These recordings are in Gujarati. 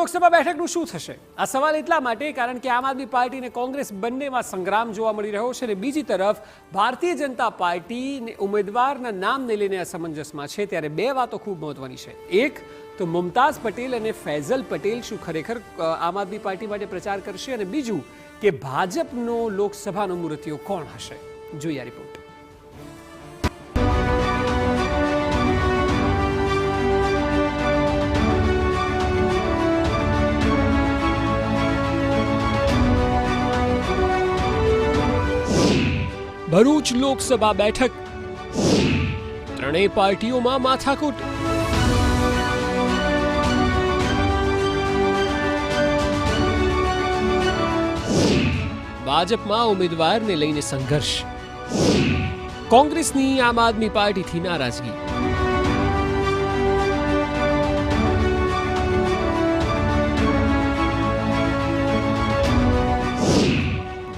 લોકસભા બેઠકનું શું થશે? આ સવાલ એટલા માટે કારણ કે આમ આદમી પાર્ટી અને કોંગ્રેસ બંનેમાં સંગ્રામ જોવા મળી રહ્યો છે અને બીજી તરફ ભારતીય જનતા પાર્ટી ઉમેદવારના નામને લઈને અસમંજસમાં છે. ત્યારે બે વાતો ખૂબ મહત્વની છે. એક તો મુમતાઝ પટેલ અને ફૈઝલ પટેલ શું ખરેખર આમ આદમી પાર્ટી માટે પ્રચાર કરશે, અને બીજું કે ભાજપનો લોકસભાનો મૂર્તિઓ કોણ હશે? જોઈએ આ રિપોર્ટ. ભરૂચ લોકસભા બેઠક, ત્રણેય પાર્ટીઓમાં માથાકૂટ. ભાજપમાં ઉમેદવારને લઈને સંઘર્ષ, કોંગ્રેસની આમ આદમી પાર્ટીથી નારાજગી.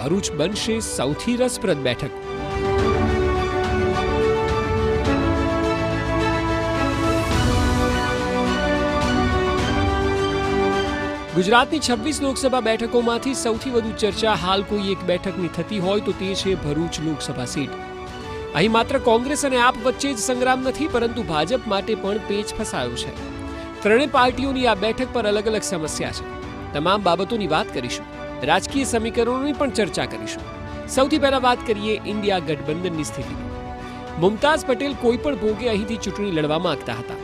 ભરૂચ બનશે સૌથી રસપ્રદ બેઠક. ગુજરાતની 26 લોકસભા બેઠકોમાંથી સૌથી વધુ ચર્ચા હાલ કોઈ એક બેઠકની થતી હોય તો તે છે ભરૂચ લોકસભા સીટ. અહીં માત્ર કોંગ્રેસ અને આપ વચ્ચે જ સંગ્રામ નથી, પરંતુ ભાજપ માટે પણ પેચ ફસાયો છે. ત્રણેય પાર્ટીઓની આ બેઠક પર અલગ અલગ સમસ્યા છે. તમામ બાબતોની વાત કરીશું. રાજકીય સમીકરણોની પણ ચર્ચા કરીશું. સૌથી પહેલા વાત કરીએ ઇન્ડિયા ગઠબંધનની સ્થિતિની. મુમતાઝ પટેલ કોઈ પણ ભોગે અહીંથી ચૂંટણી લડવા માંગતા હતા,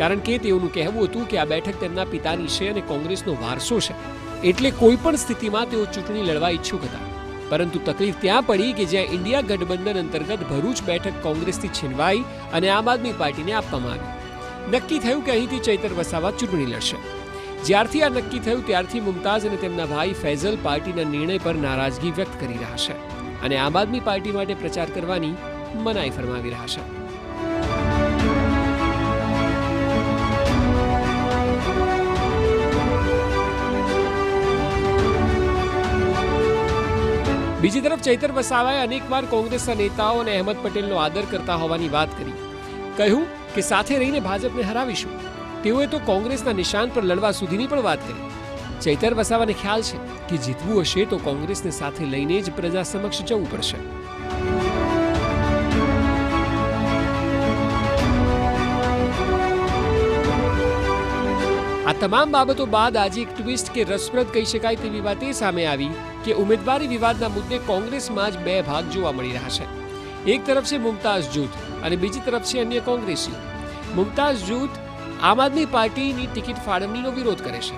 કારણ કે તેઓનું કહેવું હતું કે આ બેઠક તેમના પિતાની છે અને કોંગ્રેસનો વારસો છે, એટલે કોઈ પણ સ્થિતિમાં તેઓ ચૂંટણી લડવા ઈચ્છુક હતા. પરંતુ તકલીફ ત્યાં પડી કે જ્યાં ઇન્ડિયા ગઠબંધન અંતર્ગત ભરૂચ બેઠક કોંગ્રેસથી છીનવાઈ અને આમ આદમી પાર્ટીને આપવામાં આવી. નક્કી થયું કે અહીંથી ચૈતર વસાવા ચૂંટણી લડશે. જ્યારથી આ નક્કી થયું ત્યારથી મુમતાઝ અને તેમના ભાઈ ફૈઝલ પાર્ટીના નિર્ણય પર નારાજગી વ્યક્ત કરી રહ્યા છે અને આમ આદમી પાર્ટી માટે પ્રચાર કરવાની મનાઈ ફરમાવી રહ્યા છે. બીજી તરફ ચૈતર વસાવાએ અનેકવાર કોંગ્રેસના નેતાઓ અને અહેમદ પટેલનો આદર કરતા હોવાની વાત કરી. કહ્યું કે સાથે રહીને ભાજપને હરાવીશું. તેઓએ તો કોંગ્રેસના નિશાન પર લડવા સુધીની પણ વાત કરી. ચૈતર વસાવાને ખ્યાલ છે કે જીતવું હશે તો કોંગ્રેસને સાથે લઈને જ પ્રજા સમક્ષ જવું પડશે. આ તમામ બાબતો બાદ આજે એક ટ્વિસ્ટ કે રસપ્રદ કહી શકાય તેવી વાત એ સામે આવી કે ઉમેદવારી વિવાદના મુદ્દે કોંગ્રેસમાં જ બે ભાગ જોવા મળી રહ્યા છે. એક તરફ છે મુમતાઝ જૂથ અને બીજી તરફ છે અન્ય કોંગ્રેસીઓ. મુમતાઝ જૂથ આમ આદમી પાર્ટીની ટિકિટ ફાળવણીનો વિરોધ કરે છે,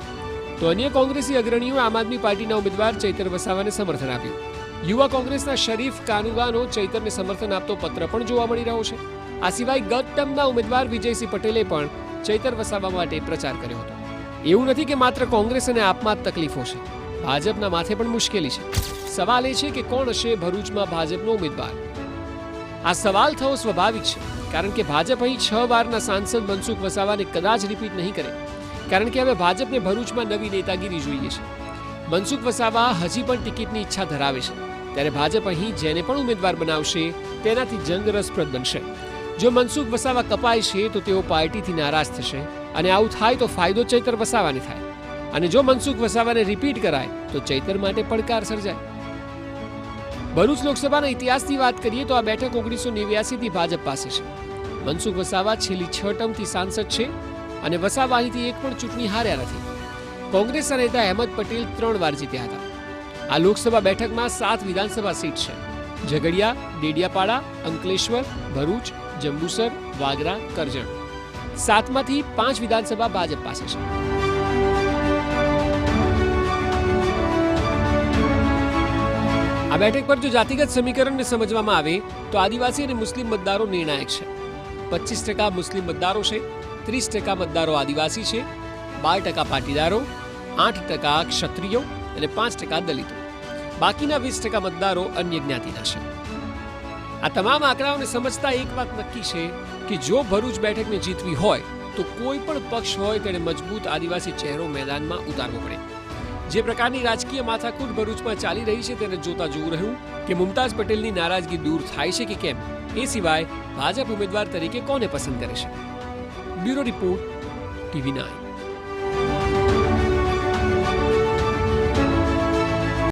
તો અન્ય કોંગ્રેસી અગ્રણીઓ આમ આદમી પાર્ટીના ઉમેદવાર ચૈતર વસાવાને સમર્થન આપ્યું. યુવા કોંગ્રેસના શરીફ કાનુગાનો ચૈતરને સમર્થન આપતો પત્ર પણ જોવા મળી રહ્યો છે. આ સિવાય ગત ટર્મના ઉમેદવાર વિજયસિંહ પટેલે પણ ચૈતર વસાવા માટે પ્રચાર કર્યો હતો. એવું નથી કે માત્ર કોંગ્રેસ અને આપમાં જ તકલીફો છે, ભાજપના માથે પણ મુશ્કેલી છે. સવાલ એ છે કે કોણ હશે ભરૂચમાં ભાજપનો ઉમેદવાર? આ સવાલ થવો સ્વાભાવિક છે, કારણ કે ભાજપ અહીં 6 વારના સાંસદ મનસુખ વસાવાને કદાચ રિપીટ નહીં કરે, કારણ કે હવે ભાજપને ભરૂચમાં નવી નેતાગીરી જોઈએ છે. મનસુખ વસાવા હજી પણ ટિકિટની ઈચ્છા ધરાવે છે, ત્યારે ભાજપ અહીં જેને પણ ઉમેદવાર બનાવશે તેનાથી જંગ રસપ્રદ બનશે. જો મનસુખ વસાવા કપાય છે તો તેઓ પાર્ટીથી નારાજ થશે, અને આવું થાય તો ફાયદો ચૈતર વસાવાને થાય, અને જો મનસુખ વસાવાને રિપીટ કરાય તો ચૈતર માટે પડકાર સર્જાય. ભરૂચ લોકસભાના ઇતિહાસની વાત કરીએ તો આ બેઠક 1989 થી ભાજપ પાસે છે. મનસુખ વસાવા છેલ્લી 6 ટર્મથી સાંસદ છે અને વસાવા અહીંથી એક પણ ચૂંટણી હાર્યા નથી. કોંગ્રેસના નેતા અહેમદ પટેલ 3 વાર જીત્યા હતા. આ લોકસભા બેઠકમાં 7 વિધાનસભા સીટ છે: ઝઘડિયા, ડેડિયાપાડા, અંકલેશ્વર, ભરૂચ, જંબુસર, વાગરા, કરજણ. 7માંથી 5 વિધાનસભા ભાજપ પાસે છે. આ બેઠક પર જો જાતિગત સમીકરણને સમજવામાં આવે તો આદિવાસી અને મુસ્લિમ મતદારો નિર્ણાયક છે. 25% મુસ્લિમ મતદારો છે, 30% મતદારો આદિવાસી છે, 12% પાટીદારો, 8% ક્ષત્રિયો અને 5% દલિતો. બાકીના 20% મતદારો અન્ય જ્ઞાતિના છે. આ તમામ આંકડાઓને સમજતા એક વાત નક્કી છે કે જો ભરૂચ બેઠકને જીતવી હોય તો કોઈ પણ પક્ષ હોય તેને મજબૂત આદિવાસી ચહેરો મેદાનમાં ઉતારવો પડે. જે પ્રકારની રાજકીય માથાકૂટ ભરૂચમાં ચાલી રહી છે તેને જોતા જોવું રહ્યું કે મુમતાઝ પટેલની નારાજગી દૂર થાય છે કે કેમ. એ સિવાય ભાજપ ઉમેદવાર તરીકે કોને પસંદ કરે છે? Bureau report, TV9.